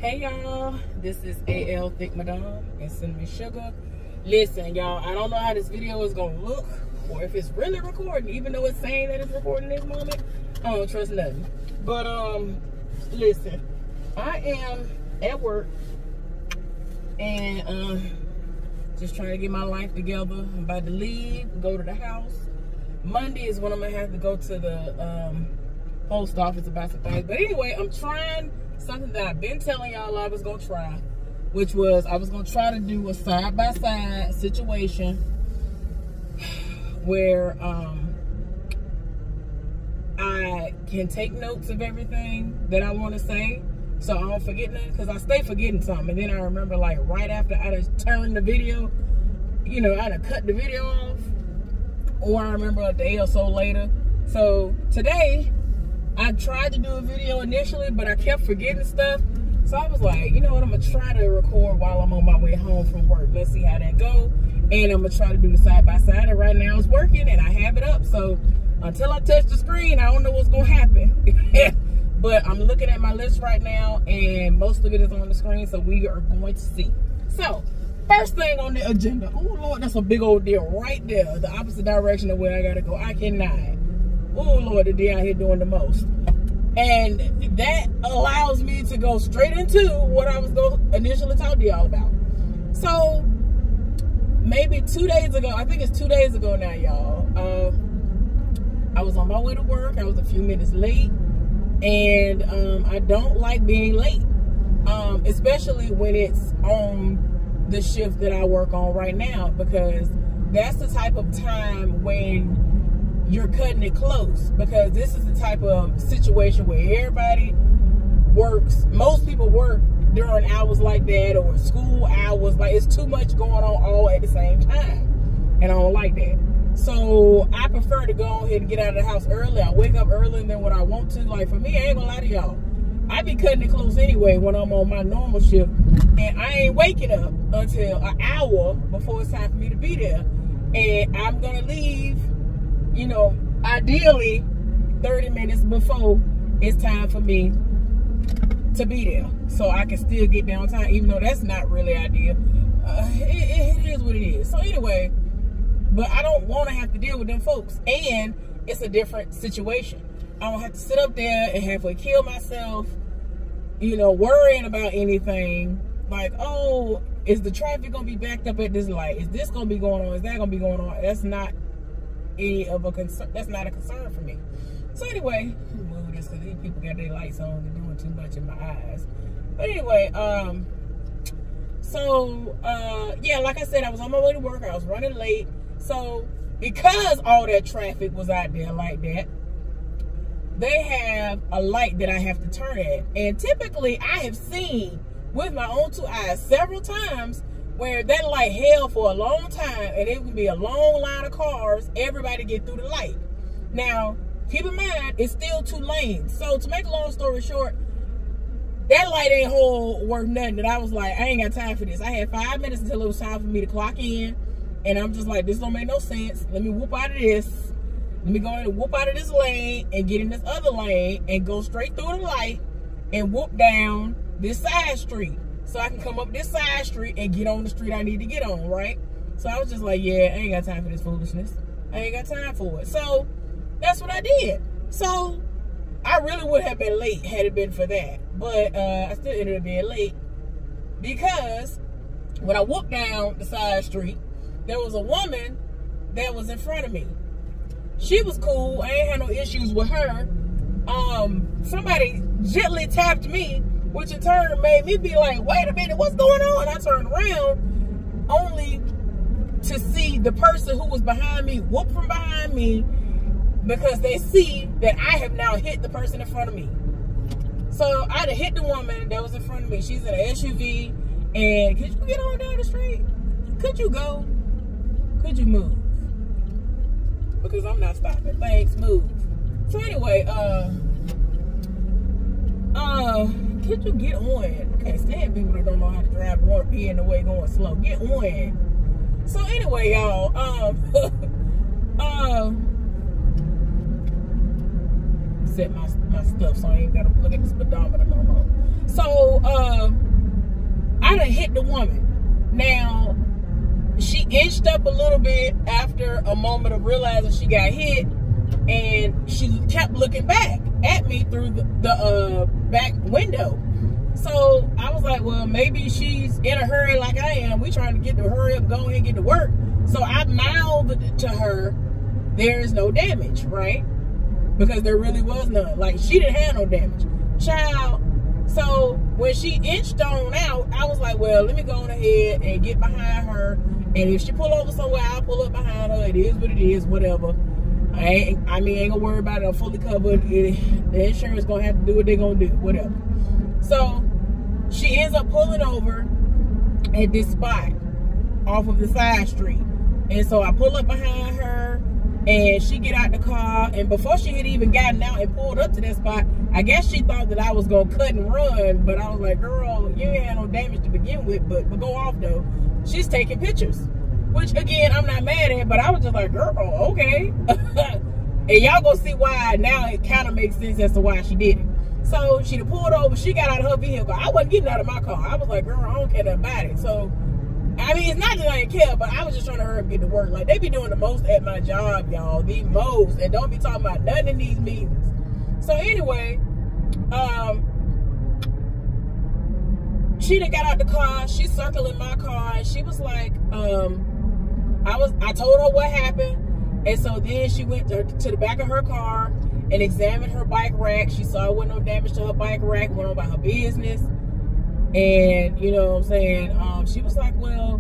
Hey y'all, this is AL Thick Madame and Cinnamon Sugar. Listen y'all, I don't know how this video is gonna look or if it's really recording, even though it's saying that it's recording this moment. I don't trust nothing. But listen, I am at work and just trying to get my life together. I'm about to leave, go to the house. Monday is when I'm gonna have to go to the post office about some things. But anyway, I'm trying something that I've been telling y'all I was gonna try, which was I was gonna try to do a side-by-side situation where I can take notes of everything that I want to say so I don't forget nothing, because I stay forgetting something and then I remember like right after I just turned the video, you know, I done cut the video off, or I remember a day or so later. So today I tried to do a video initially, but I kept forgetting stuff. So I was like, you know what, I'm going to try to record while I'm on my way home from work. Let's see how that goes. And I'm going to try to do the side-by-side. And right now it's working and I have it up. So until I touch the screen, I don't know what's going to happen. But I'm looking at my list right now and most of it is on the screen. So we are going to see. So first thing on the agenda. Oh, Lord, that's a big old deal right there. The opposite direction of where I got to go. I cannot. Oh Lord, the day out here doing the most. And that allows me to go straight into what I was going to initially talk to y'all about. So maybe 2 days ago, I think it's 2 days ago now, y'all, I was on my way to work. I was a few minutes late, and I don't like being late, especially when it's on the shift that I work on right now, because that's the type of time when you're cutting it close, because this is the type of situation where everybody works. Most people work during hours like that, or school hours. Like, it's too much going on all at the same time, and I don't like that. So I prefer to go ahead and get out of the house early. I wake up earlier than what I want to. Like, for me, I ain't gonna lie to y'all, I be cutting it close anyway when I'm on my normal shift, and I ain't waking up until an hour before it's time for me to be there. And I'm gonna leave, you know, ideally 30 minutes before it's time for me to be there, so I can still get there on time, even though that's not really ideal. It is what it is. So anyway, but I don't want to have to deal with them folks, and it's a different situation. I don't have to sit up there and halfway kill myself, you know, worrying about anything like, oh, is the traffic gonna be backed up at this light? Is this gonna be going on? Is that gonna be going on? That's not any of a concern. That's not a concern for me. So anyway, move this because these people got their lights on. They're doing too much in my eyes. But anyway, yeah, like I said, I was on my way to work. I was running late. So because all that traffic was out there like that, they have a light that I have to turn at. And typically I have seen with my own two eyes several times where that light held for a long time, and it would be a long line of cars, everybody get through the light. Now, keep in mind, it's still 2 lanes. So to make a long story short, that light ain't worth nothing. That I was like, I ain't got time for this. I had 5 minutes until it was time for me to clock in, and I'm just like, this don't make no sense. Let me whoop out of this. Let me go ahead and whoop out of this lane and get in this other lane and go straight through the light and whoop down this side street, so I can come up this side street and get on the street I need to get on, right? So I was just like, yeah, I ain't got time for this foolishness. I ain't got time for it. So that's what I did. So I really would have been late had it been for that. But I still ended up being late because when I whooped down the side street, there was a woman that was in front of me. She was cool. I ain't had no issues with her. Somebody gently tapped me, which in turn made me be like, wait a minute, what's going on? I turned around only to see the person who was behind me whoop from behind me, because they see that I have now hit the person in front of me. So I'd have hit the woman that was in front of me. She's in an SUV, and could you get on down the street? Could you go? Could you move? Because I'm not stopping. Thanks, move. So anyway, could you get on? I can't stand people that don't know how to drive or be in the way going slow. Get on. So anyway, y'all, set my stuff so I ain't gotta look at the speedometer no more. So done hit the woman. Now, she inched up a little bit after a moment of realizing she got hit, and she kept looking back at me through the back window. So I was like, well, maybe she's in a hurry like I am. We trying to get to hurry up, go ahead and get to work. So I mouthed to her, there is no damage, right? Because there really was none. Like, she didn't have no damage. Child. So when she inched on out, I was like, well, let me go on ahead and get behind her. And if she pull over somewhere, I'll pull up behind her. It is what it is, whatever. I ain't gonna worry about it. I'm fully covered. The insurance gonna have to do what they're gonna do, whatever. So she ends up pulling over at this spot off of the side street. And so I pull up behind her, and she get out the car. And before she had even gotten out and pulled up to that spot, I guess she thought that I was gonna cut and run. But I was like, girl, you ain't had no damage to begin with, but go off though. She's taking pictures, which again, I'm not mad at, but I was just like, girl, okay. And y'all gonna see why now it kind of makes sense as to why she did it. So she pulled over, she got out of her vehicle. I wasn't getting out of my car. I was like, girl, I don't care nothing about it. So, I mean, it's not that I didn't care, but I was just trying to hurry up and get to work. Like, they be doing the most at my job, y'all, the most. And don't be talking about nothing in these meetings. So anyway, she done got out the car. She's circling my car, and she was like, I told her what happened. And so then she went to the back of her car and examined her bike rack. She saw there wasn't no damage to her bike rack, went on about her business. And, you know what I'm saying, she was like, well,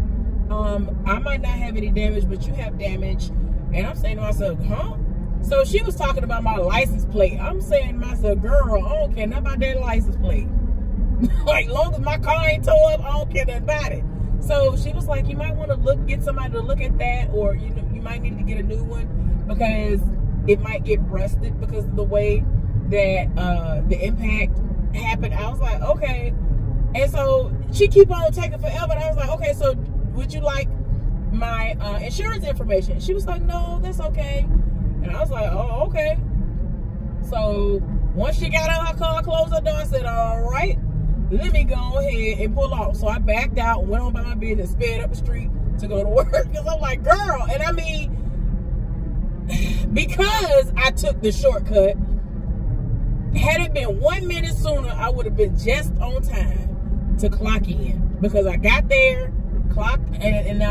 I might not have any damage, but you have damage. And I'm saying to myself, huh? So she was talking about my license plate. I'm saying to myself, girl, I don't care nothing about that license plate. Like, long as my car ain't tore up, I don't care nothing about it. So she was like, you might want to get somebody to look at that, or you know, you might need to get a new one because it might get rusted because of the way that the impact happened. I was like, okay. And so she keep on taking forever. And I was like, okay, so would you like my insurance information? She was like, no, that's okay. And I was like, oh, okay. So once she got out her car, closed her door, I said, all right, let me go ahead and pull off. So I backed out, went on by my business, sped up the street to go to work. Because I'm like, girl, and I mean, because I took the shortcut, had it been 1 minute sooner, I would have been just on time to clock in. Because I got there, clocked, and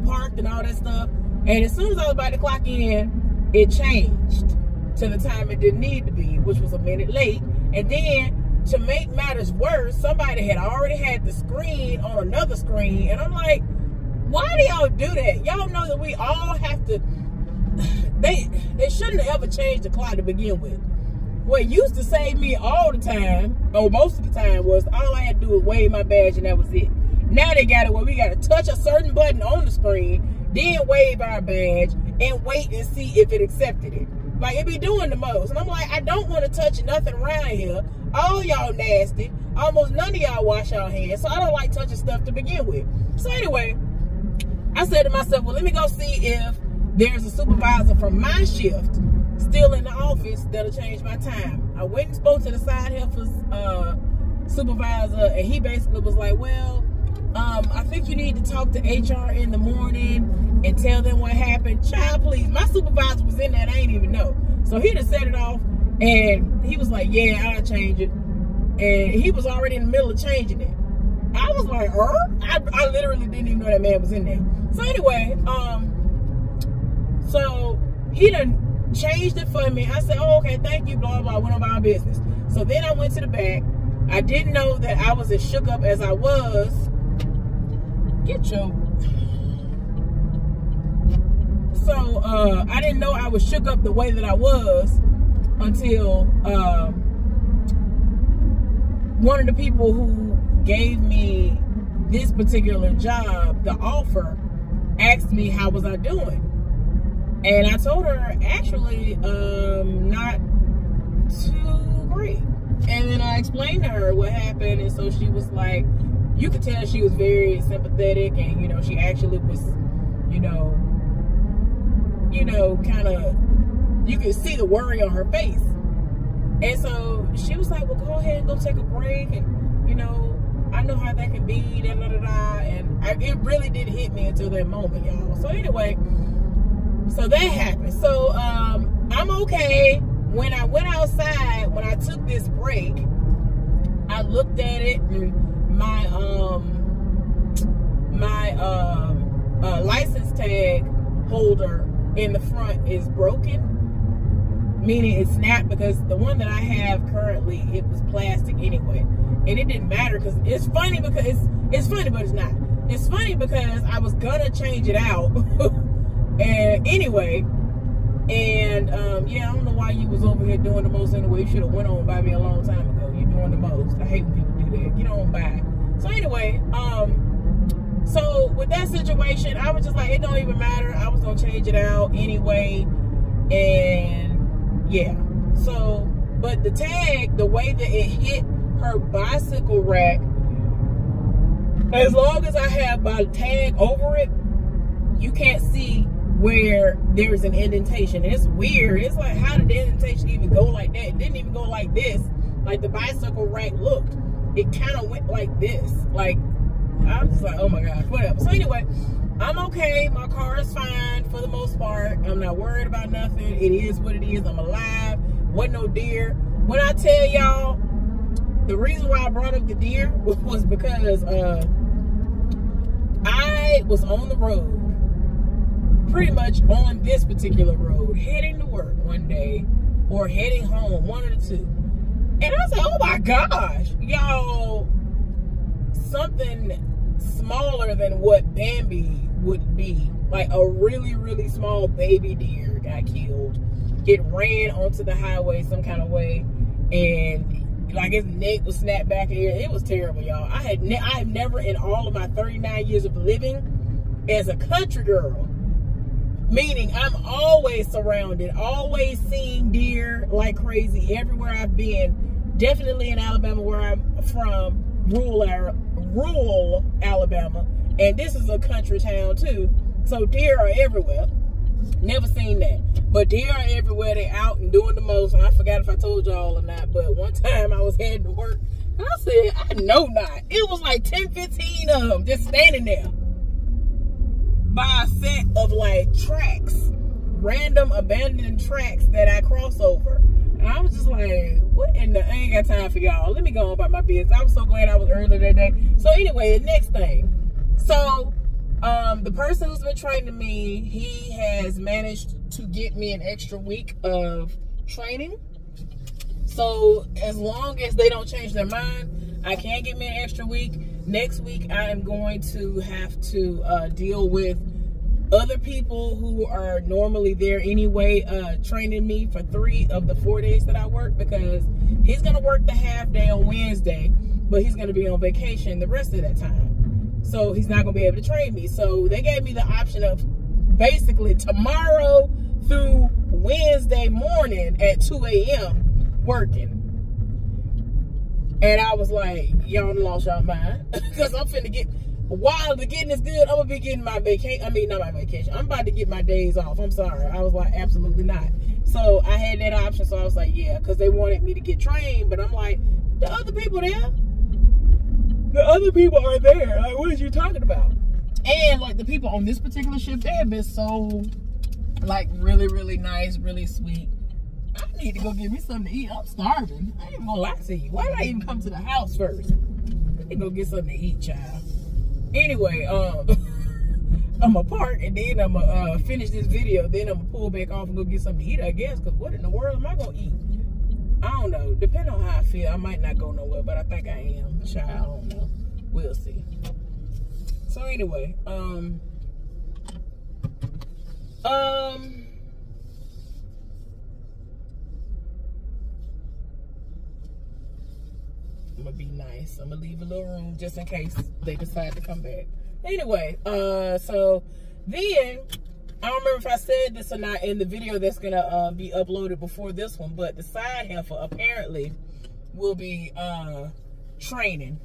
parked and all that stuff. And as soon as I was about to clock in, it changed to the time it didn't need to be, which was a minute late. And then, to make matters worse, somebody had already had the screen on another screen. And I'm like, why do y'all do that? Y'all know that we all have to, they shouldn't have ever changed the clock to begin with. What used to save me all the time, or most of the time, was all I had to do was wave my badge and that was it. Now they got it where we got to touch a certain button on the screen, then wave our badge and wait and see if it accepted it. Like, it be doing the most. And I'm like, I don't want to touch nothing around here. All y'all nasty. Almost none of y'all wash y'all hands. So I don't like touching stuff to begin with. So anyway, I said to myself, well, let me go see if there's a supervisor from my shift still in the office that'll change my time. I went and spoke to the side heifers supervisor, and he basically was like, well, I think you need to talk to HR in the morning and tell them what happened. Child, please. My supervisor was in there and I didn't even know. So he just set it off, and he was like, yeah, I'll change it. And he was already in the middle of changing it. I was like, I literally didn't even know that man was in there. So anyway, so he done changed it for me. I said, oh, okay, thank you, blah, blah, went on my business. So then I went to the back. I didn't know that I was as shook up as I was. Get your... So, I didn't know I was shook up the way that I was until one of the people who gave me this particular job, the offer, asked me how was I doing. And I told her, actually, not too great. And then I explained to her what happened, and so she was like, you could tell she was very sympathetic, and, you know, she actually was, you know, kind of, you could see the worry on her face. And so she was like, well, go ahead and go take a break, and, you know, I know how that can can't be, da da da da. And it really did hit me until that moment, y'all. So anyway, so that happened. So I'm okay. When I went outside, when I took this break, I looked at it, and my license tag holder in the front is broken, meaning it snapped, because the one that I have currently, it was plastic anyway, and it didn't matter, because it's funny, because it's funny, but it's not. It's funny because I was gonna change it out and anyway, and yeah, I don't know why you was over here doing the most anyway. You should have went on by me a long time ago. You're doing the most. I hate when people do that. Get on by. So anyway, so with that situation, I was just like, it don't even matter. I was gonna change it out anyway, and yeah. So, but the tag, the way that it hit her bicycle rack, as long as I have my tag over it, you can't see where there's an indentation. And it's weird. It's like, how did the indentation even go like that? It didn't even go like this, like the bicycle rack looked. It kind of went like this. Like, I'm just like, oh my gosh, whatever. So anyway, I'm okay. My car is fine for the most part. I'm not worried about nothing. It is what it is. I'm alive. Wasn't no deer. When I tell y'all, the reason why I brought up the deer was because I was on the road, pretty much on this particular road, heading to work one day or heading home, one of the two. And I said, oh my gosh, y'all, something smaller than what Bambi would be, like a really, really small baby deer got killed. It ran onto the highway some kind of way, and like his neck was snapped back in here. It was terrible, y'all. I have never in all of my 39 years of living as a country girl, meaning I'm always surrounded, always seeing deer like crazy everywhere I've been. Definitely in Alabama, where I'm from, rural Alabama, and this is a country town too, so deer are everywhere. Never seen that, but deer are everywhere. They out and doing the most. And I forgot if I told y'all or not, but one time I was heading to work, and I said, I know not. It was like 10, 15 of them just standing there by a set of like tracks, random abandoned tracks that I cross over. And I was just like, what in the, I ain't got time for y'all. Let me go on about my business. I was so glad I was early that day. So anyway, the next thing. So the person who's been training me, he has managed to get me an extra week of training. So as long as they don't change their mind, I can get me an extra week. Next week, I am going to have to deal with other people who are normally there anyway, training me for 3 of the 4 days that I work, because he's going to work the half day on Wednesday, but he's going to be on vacation the rest of that time. So he's not going to be able to train me. So they gave me the option of basically tomorrow through Wednesday morning at 2 a.m. working. And I was like, y'all lost y'all mind. Because I'm finna get, while the getting is good, I'm going to be getting my vacation. I mean, not my vacation. I'm about to get my days off. I'm sorry. I was like, absolutely not. So I had that option. So I was like, yeah, because they wanted me to get trained. But I'm like, the other people there? The other people are there. Like, what are you talking about? And like the people on this particular shift, they have been so like really, really nice, really sweet. I need to go get me something to eat. I'm starving. I ain't gonna lie to you. Why did I even come to the house first? I need to go get something to eat, child. Anyway, I'm gonna park and then I'm gonna finish this video. Then I'm gonna pull back off and go get something to eat, I guess. Cause what in the world am I gonna eat? I don't know. Depending on how I feel, I might not go nowhere, but I think I am. Child, I don't know. We'll see. So anyway, I'm gonna be nice. I'm gonna leave a little room just in case they decide to come back. Anyway, so then I don't remember if I said this or not in the video that's gonna be uploaded before this one, but the side heifer apparently will be training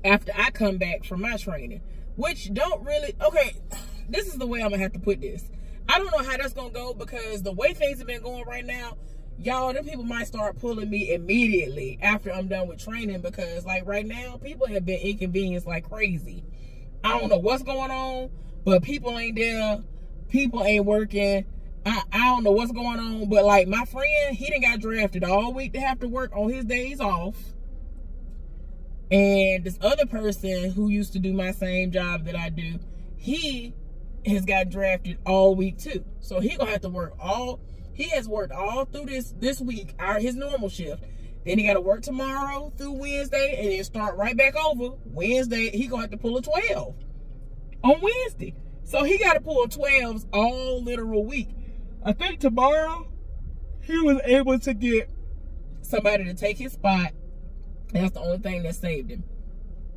after I come back from my training, which don't really, okay, this is the way I'm gonna have to put this. I don't know how that's gonna go, because the way things have been going right now, y'all, them people might start pulling me immediately after I'm done with training, because like right now, people have been inconvenienced like crazy. I don't know what's going on, but people ain't there. People ain't working. I don't know what's going on, but like my friend, he done got drafted all week to have to work on his days off. And this other person who used to do my same job that I do, he has got drafted all week too. So he gonna have to work he has worked all through this week, his normal shift. Then he gotta work tomorrow through Wednesday and then start right back over. Wednesday, he gonna have to pull a 12 on Wednesday. So he gotta pull 12s all literal week. I think tomorrow he was able to get somebody to take his spot. That's the only thing that saved him,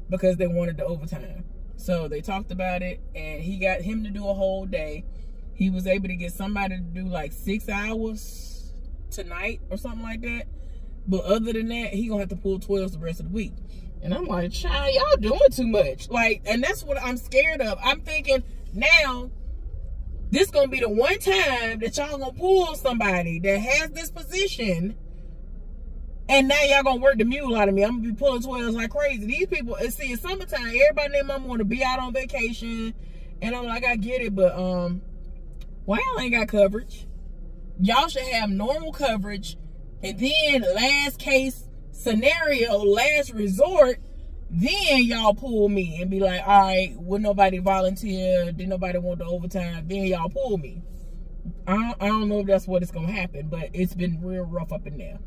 because they wanted the overtime. So they talked about it, and he got him to do a whole day. He was able to get somebody to do like 6 hours tonight or something like that. But other than that, he gonna have to pull 12s the rest of the week. And I'm like, child, y'all doing too much. Like, and that's what I'm scared of. I'm thinking now, this gonna be the one time that y'all gonna pull somebody that has this position, and now y'all gonna work the mule out of me. I'm gonna be pulling 12s like crazy. These people, see, it's summertime. Everybody and their mama wanna be out on vacation. And I'm like, I get it, but why y'all ain't got coverage? Y'all should have normal coverage. And then last case scenario, last resort, then y'all pull me and be like, all right, would nobody volunteer? Did nobody want the overtime? Then y'all pull me. I don't know if that's what it's gonna happen, but it's been real rough up in there.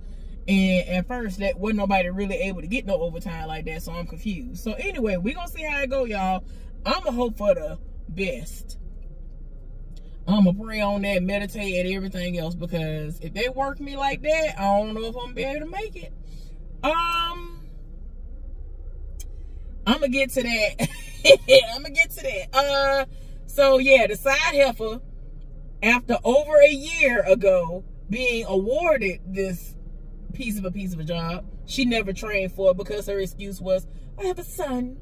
And at first, that wasn't nobody really able to get no overtime like that, so I'm confused. So anyway, we gonna see how it go, y'all. I'ma hope for the best. I'ma pray on that, meditate, and everything else, because if they work me like that, I don't know if I'm gonna be able to make it. I'm gonna get to that. I'm gonna get to that. So yeah, the side heifer, after over a year ago being awarded this piece of a job, she never trained for it because her excuse was, I have a son.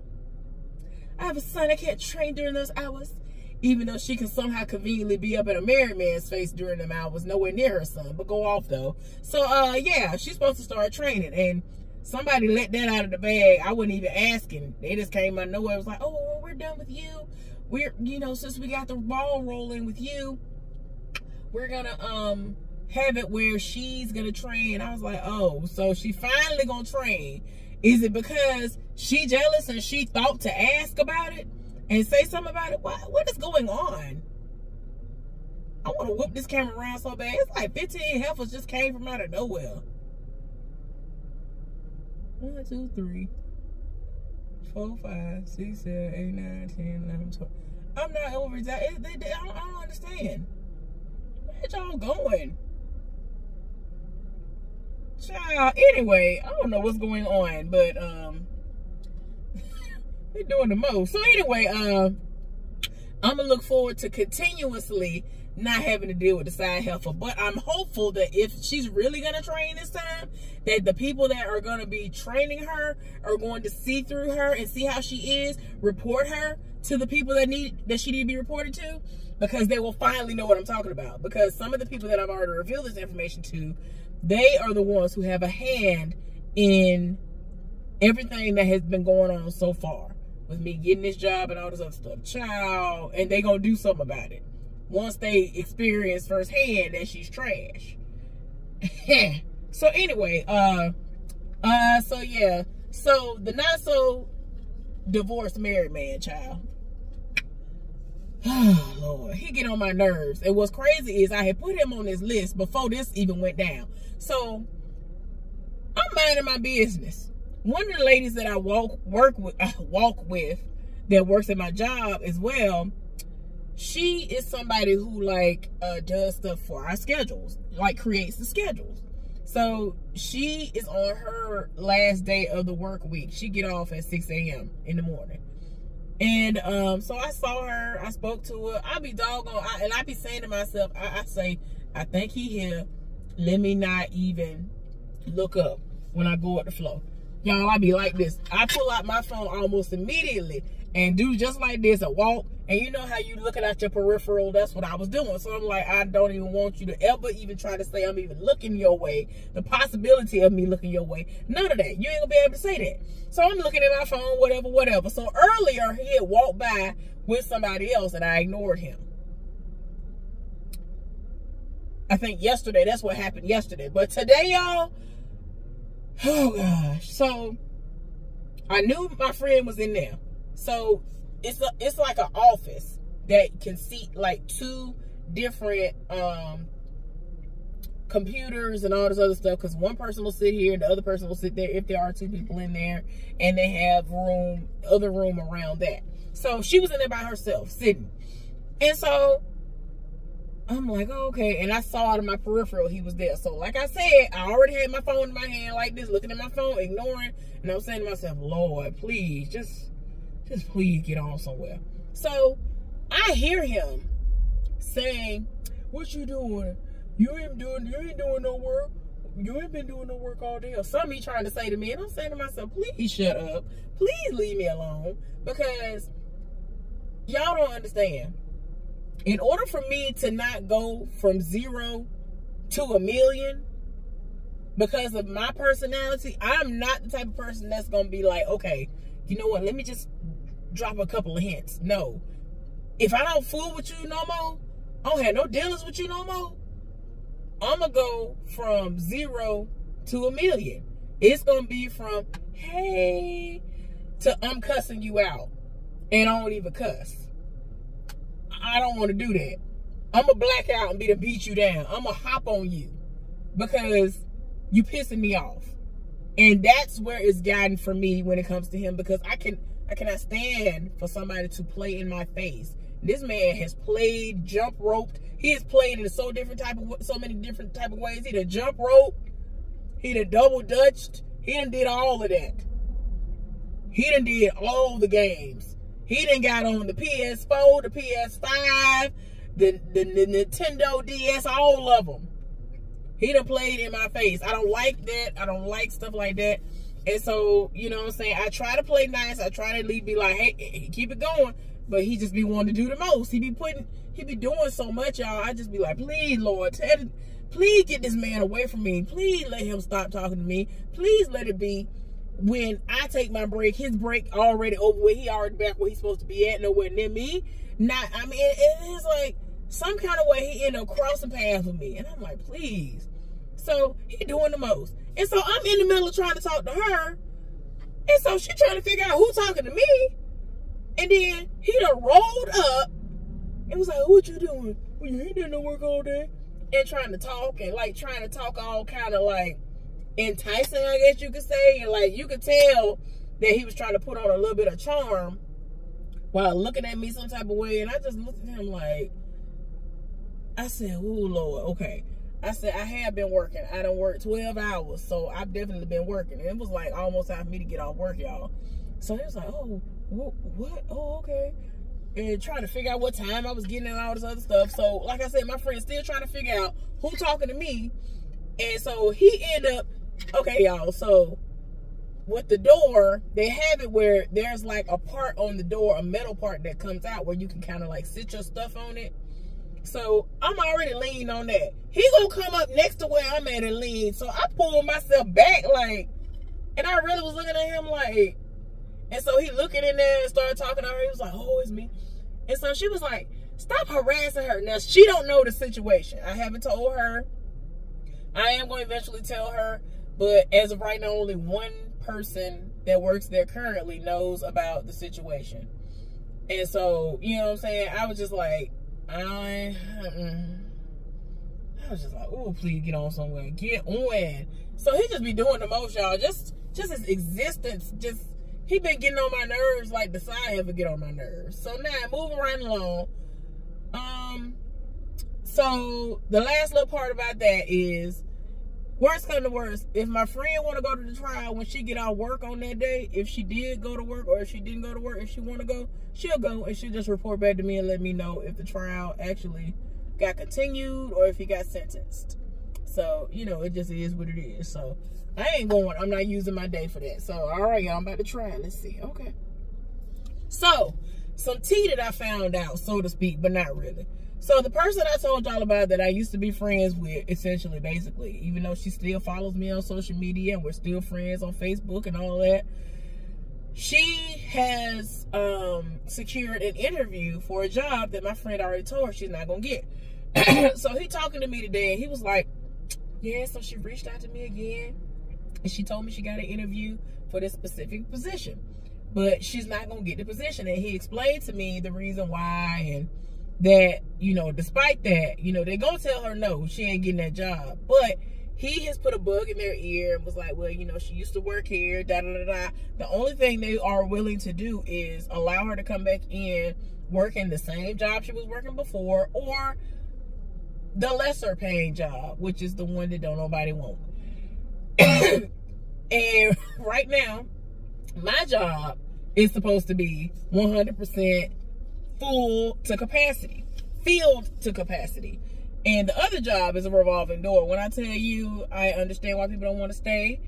I can't train during those hours. Even though she can somehow conveniently be up in a married man's face during them hours, nowhere near her son, but go off though. So yeah, she's supposed to start training, and somebody let that out of the bag. I wasn't even asking. They just came out of nowhere. It was like, oh, well, we're done with you. We're, since we got the ball rolling with you, we're gonna have it where she's gonna train. I was like, oh, so she finally gonna train. Is it because she jealous and she thought to ask about it and say something about it? What is going on? I want to whoop this camera around so bad. It's like 15 heifers just came from out of nowhere. 1, 2, 3, 4, 5, 6, 7, 8, 9, 10, 11, 12. I'm not over exactly. I don't understand. Where y'all going? Child, anyway, I don't know what's going on, but they're doing the most. So anyway, I'm gonna look forward to continuously not having to deal with the side heifer. But I'm hopeful that if she's really gonna train this time, that the people that are gonna be training her are going to see through her and see how she is, report her to the people that she need to be reported to, because they will finally know what I'm talking about. Because some of the people that I've already revealed this information to, they are the ones who have a hand in everything that has been going on so far with me getting this job and all this other stuff. Child, and they gonna do something about it once they experience firsthand that she's trash. So anyway, so yeah, so the not so divorced married man, child. Oh Lord, he get on my nerves. And what's crazy is I had put him on this list before this even went down. So I'm minding my business. One of the ladies that I walk with that works at my job as well, she is somebody who like does stuff for our schedules, like creates the schedules. So she is on her last day of the work week. She get off at 6 a.m. in the morning. And so I saw her, I spoke to her. I be doggone, and I be saying to myself, I say, I think he here. Let me not even look up when I go up the floor. Y'all, I be like this. I pull out my phone almost immediately and do just like this, a walk. And you know how you looking at your peripheral? That's what I was doing. So I'm like, I don't even want you to ever even try to say I'm even looking your way. The possibility of me looking your way. None of that. You ain't gonna be able to say that. So I'm looking at my phone, whatever. So earlier, he had walked by with somebody else and I ignored him. I think yesterday, that's what happened yesterday. But today, y'all, oh gosh. So I knew my friend was in there. So it's like an office that can seat like 2 different computers and all this other stuff, because one person will sit here and the other person will sit there if there are 2 people in there, and they have other room around that. So she was in there by herself sitting, and so I'm like, oh, okay. And I saw out of my peripheral he was there. So like I said, I already had my phone in my hand like this, looking at my phone, ignoring. And I was saying to myself, Lord, please, just please get on somewhere. So I hear him saying, what you doing? You ain't doing no work. You ain't been doing no work all day. Or something he trying to say to me. And I'm saying to myself, please shut up. Please leave me alone. Because y'all don't understand. In order for me to not go from 0 to 1,000,000 because of my personality, I'm not the type of person that's going to be like, okay, you know what, let me just drop a couple of hints. No. If I don't fool with you no more, I don't have no dealings with you no more, I'm going to go from 0 to 1,000,000. It's going to be from, hey, to I'm cussing you out. And I don't even cuss. I don't want to do that. I'm going to black out and beat you down. I'm going to hop on you because you pissing me off. And that's where it's gotten for me when it comes to him, because I cannot stand for somebody to play in my face. This man has played jump roped. He has played in so many different type of ways. He done jump roped. He done double dutched. He done did all of that. He done did all the games. He done got on the PS4, the PS5, the Nintendo DS, all of them. He done played in my face. I don't like that. I don't like stuff like that. And so, you know what I'm saying? I try to play nice. I try to at least be like, hey, keep it going. But he just be wanting to do the most. He be doing so much, y'all. I just be like, please, Lord, please get this man away from me. Please let him stop talking to me. Please let it be. When I take my break, his break already over with. He already back where he's supposed to be at, nowhere near me. It's like some kind of way he ended up crossing paths with me. And I'm like, please. So he doing the most. And so I'm in the middle of trying to talk to her. And so she trying to figure out who's talking to me. And then he done rolled up and was like, what you doing? Well, you ain't doing no work all day. And trying to talk and like trying to talk all kind of like enticing, I guess you could say. And like you could tell that he was trying to put on a little bit of charm while looking at me some type of way. And I just looked at him like, I said, oh Lord, okay. I said, I have been working. I done worked 12 hours, so I've definitely been working. And it was like almost time for me to get off work, y'all. So he was like, oh, what? Oh, okay. And trying to figure out what time I was getting and all this other stuff. So like I said, my friend's still trying to figure out who talking to me. And so he ended up, okay, y'all, so with the door, they have it where there's like a part on the door, a metal part that comes out where you can kind of like sit your stuff on it. So I'm already leaning on that. He gonna come up next to where I'm at and lean. So I pulled myself back like, and I really was looking at him like, and so he looking in there and started talking to her. He was like, oh, it's me. And so she was like, stop harassing her. Now she don't know the situation. I haven't told her. I am going to eventually tell her, but as of right now, only one person that works there currently knows about the situation. And so, you know what I'm saying? I was just like, I was just like, oh, please get on somewhere. Get on. So he just be doing the most, y'all. Just his existence, he been getting on my nerves like the side ever get on my nerves. So now, moving right along. So the last little part about that is, worst come to worst, if my friend want to go to the trial when she get out work on that day, if she did go to work or if she didn't go to work, if she want to go, she'll go and she'll just report back to me and let me know if the trial actually got continued or if he got sentenced. So, you know, it just is what it is. So, I'm not using my day for that. So, all right, y'all, I'm about to try it. Let's see. Okay. So, some tea that I found out, so to speak, but not really. So, the person I told y'all about that I used to be friends with, essentially, basically, even though she still follows me on social media and we're still friends on Facebook and all that, she has secured an interview for a job that my friend already told her she's not going to get. So, he talking to me today, and he was like, yeah, so she reached out to me again, and she told me she got an interview for this specific position, but she's not going to get the position. And he explained to me the reason why, and that, you know, despite that, you know, they're going to tell her no, she ain't getting that job. But he has put a bug in their ear and was like, well, you know, she used to work here, da-da-da-da. The only thing they are willing to do is allow her to come back in, working the same job she was working before, or the lesser paying job, which is the one that don't nobody want. And right now, my job is supposed to be 100% full to capacity, filled to capacity. And the other job is a revolving door. When I tell you, I understand why people don't want to stay.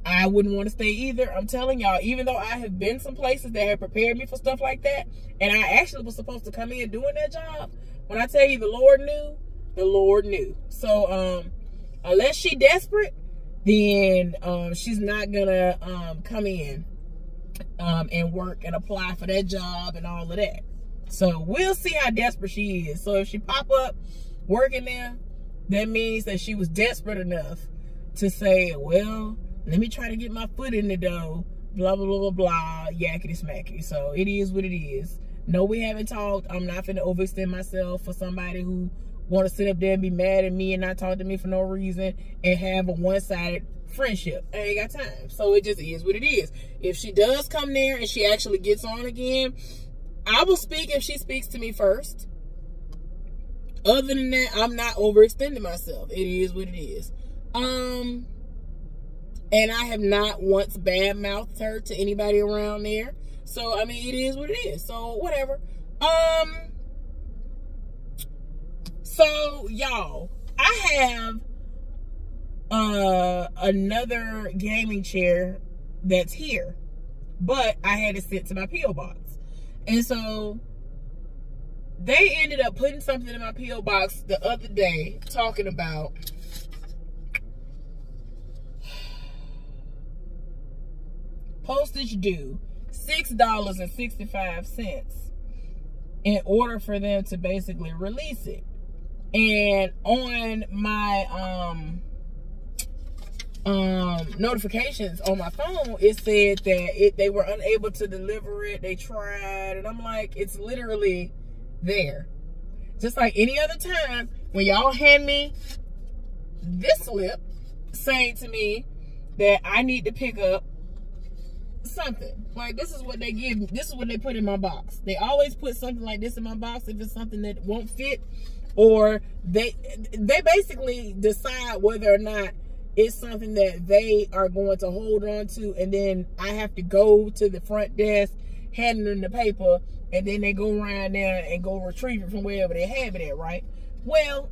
I wouldn't want to stay either. I'm telling y'all, even though I have been some places that have prepared me for stuff like that, and I actually was supposed to come in doing that job, when I tell you the Lord knew, the Lord knew. So, unless she desperate, then she's not gonna come in and work and apply for that job and all of that. So we'll see how desperate she is. So if she pop up working there, that means that she was desperate enough to say, well, let me try to get my foot in the door, blah, blah, blah, blah, blah, yakety smacky. So it is what it is. No, we haven't talked. I'm not finna overextend myself for somebody who want to sit up there and be mad at me and not talk to me for no reason and have a one-sided friendship. I ain't got time. So it just is what it is. If she does come there and she actually gets on again, I will speak if she speaks to me first. Other than that, I'm not overextending myself. It is what it is. And I have not once bad-mouthed her to anybody around there. So, I mean, it is what it is. So, whatever. So, y'all, I have another gaming chair that's here, but I had it sent to my P.O. box. And so they ended up putting something in my P.O. box the other day talking about postage due $6.65 in order for them to basically release it. And on my notifications on my phone, it said that they were unable to deliver it. They tried, and I'm like, it's literally there. Just like any other time when y'all hand me this slip saying to me that I need to pick up something. Like, this is what they give me. This is what they put in my box. They always put something like this in my box if it's something that won't fit, or they basically decide whether or not it's something that they are going to hold on to, and then I have to go to the front desk, hand them the paper, and then they go around there and go retrieve it from wherever they have it at, right? Well,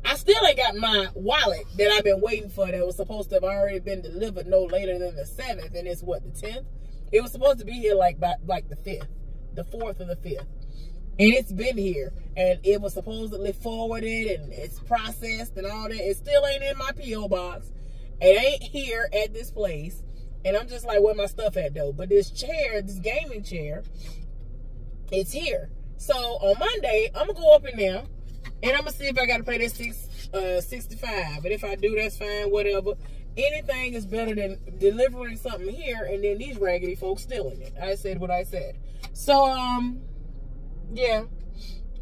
I still ain't got my wallet that I've been waiting for that was supposed to have already been delivered no later than the 7th, and it's what, the 10th? It was supposed to be here like by the 5th, the 4th or the 5th. And it's been here, and it was supposedly forwarded, and it's processed and all that. It still ain't in my P.O. box. It ain't here at this place. And I'm just like, where my stuff at, though? But this chair, this gaming chair, it's here. So on Monday, I'm going to go up in there, and I'm going to see if I got to pay this $6.65. And if I do, that's fine, whatever. Anything is better than delivering something here and then these raggedy folks stealing it. I said what I said. So, yeah,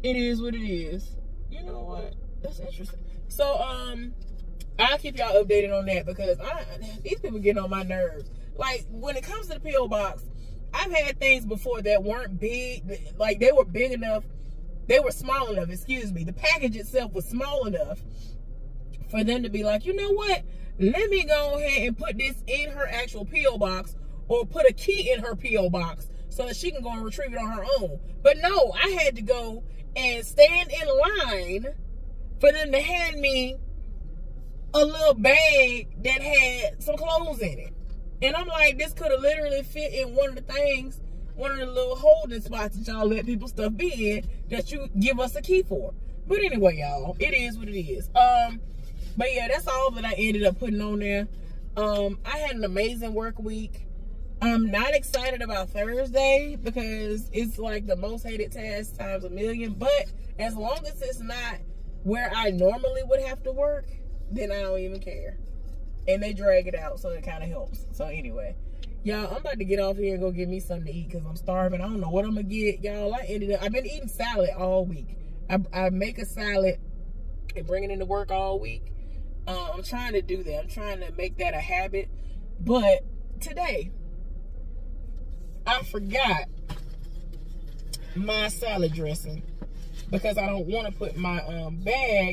it is what it is. You know what? That's interesting. So, I'll keep y'all updated on that, because these people getting on my nerves. Like, when it comes to the P.O. box, I've had things before that weren't big. Like, they were big enough. They were small enough, excuse me. The package itself was small enough for them to be like, you know what? Let me go ahead and put this in her actual P.O. box, or put a key in her P.O. box so that she can go and retrieve it on her own. But no, I had to go and stand in line for them to hand me a little bag that had some clothes in it. And I'm like, this could have literally fit in one of the things, one of the little holding spots that y'all let people's stuff be in that you give us a key for. But anyway, y'all, it is what it is. But yeah, that's all that I ended up putting on there. I had an amazing work week. I'm not excited about Thursday because it's like the most hated task times a million. But as long as it's not where I normally would have to work, then I don't even care. And they drag it out, so it kind of helps. So anyway, y'all, I'm about to get off here and go get me something to eat because I'm starving. I don't know what I'm gonna get, y'all. I've been eating salad all week. I make a salad and bring it into work all week. I'm trying to do that. I'm trying to make that a habit. But today, I forgot my salad dressing because I don't want to put my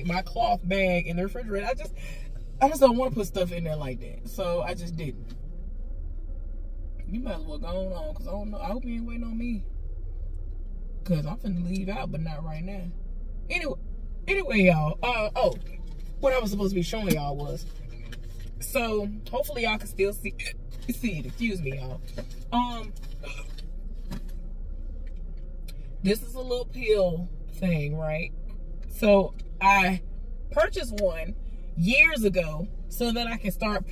my cloth bag in the refrigerator. I just don't want to put stuff in there like that. So I just didn't. You might as well go on because I don't know. I hope you ain't waiting on me. Because I'm finna leave out, but not right now. Anyway, y'all. Oh, what I was supposed to be showing y'all was. So hopefully y'all can still see it. Excuse me, y'all. This is a little pill thing, right? So I purchased one years ago so that I can start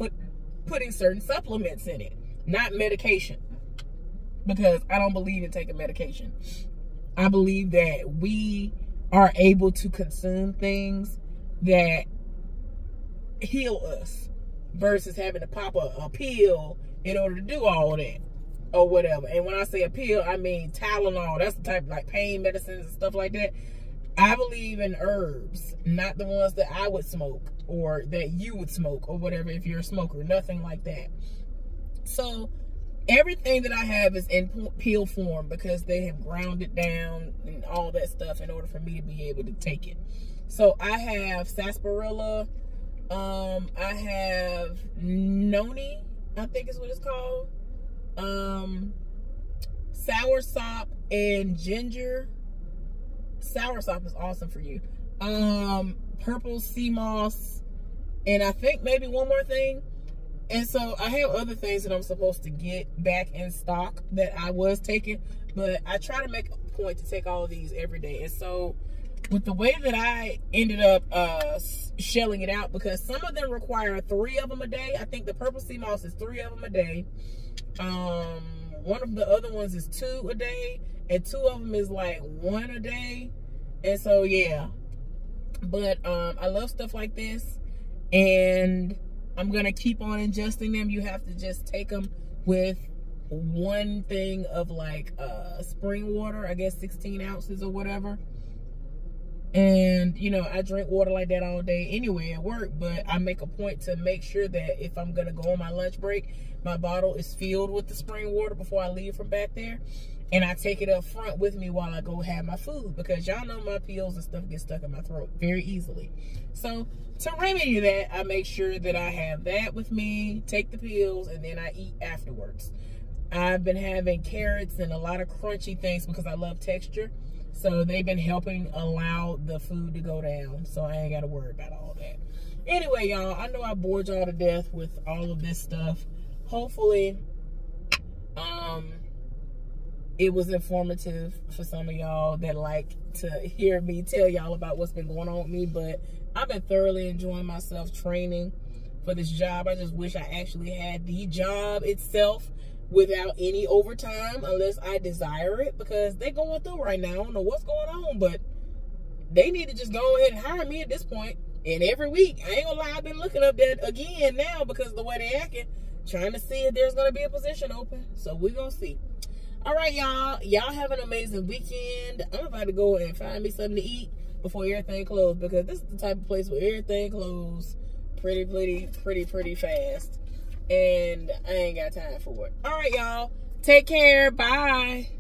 putting certain supplements in it, not medication, because I don't believe in taking medication. I believe that we are able to consume things that heal us versus having to pop a pill in order to do all of that or whatever. And when I say a pill, I mean Tylenol. That's the type of like pain medicines and stuff like that. I believe in herbs, not the ones that I would smoke or that you would smoke or whatever if you're a smoker. Nothing like that. So everything that I have is in pill form because they have ground it down and all that stuff in order for me to be able to take it. So I have sarsaparilla. I have noni, I think is what it's called. Soursop and ginger. Soursop is awesome for you. Purple sea moss, and I think maybe one more thing. And so I have other things that I'm supposed to get back in stock that I was taking, but I try to make a point to take all of these every day. And so with the way that I ended up shelling it out, because some of them require 3 of them a day. I think the purple sea moss is 3 of them a day. One of the other ones is 2 a day, and 2 of them is like 1 a day. And so yeah, but I love stuff like this, and I'm gonna keep on ingesting them. You have to just take them with 1 thing of like spring water, I guess 16 ounces or whatever. And you know, I drink water like that all day anyway at work, but I make a point to make sure that if I'm gonna go on my lunch break, my bottle is filled with the spring water before I leave from back there. And I take it up front with me while I go have my food, because y'all know my pills and stuff get stuck in my throat very easily. So to remedy that, I make sure that I have that with me, take the pills, and then I eat afterwards. I've been having carrots and a lot of crunchy things because I love texture. So they've been helping allow the food to go down, so I ain't got to worry about all that. Anyway, y'all, I know I bored y'all to death with all of this stuff. Hopefully, it was informative for some of y'all that like to hear me tell y'all about what's been going on with me. But I've been thoroughly enjoying myself training for this job. I just wish I actually had the job itself without any overtime, unless I desire it, because they're going through right now. I don't know what's going on, but they need to just go ahead and hire me at this point. And every week, I ain't gonna lie, I've been looking up that again now because of the way they're acting, trying to see if there's gonna be a position open. So we're gonna see. All right, y'all. Y'all have an amazing weekend. I'm about to go and find me something to eat before everything closes, because this is the type of place where everything closes pretty fast. And I ain't got time for it. All right, y'all. Take care. Bye.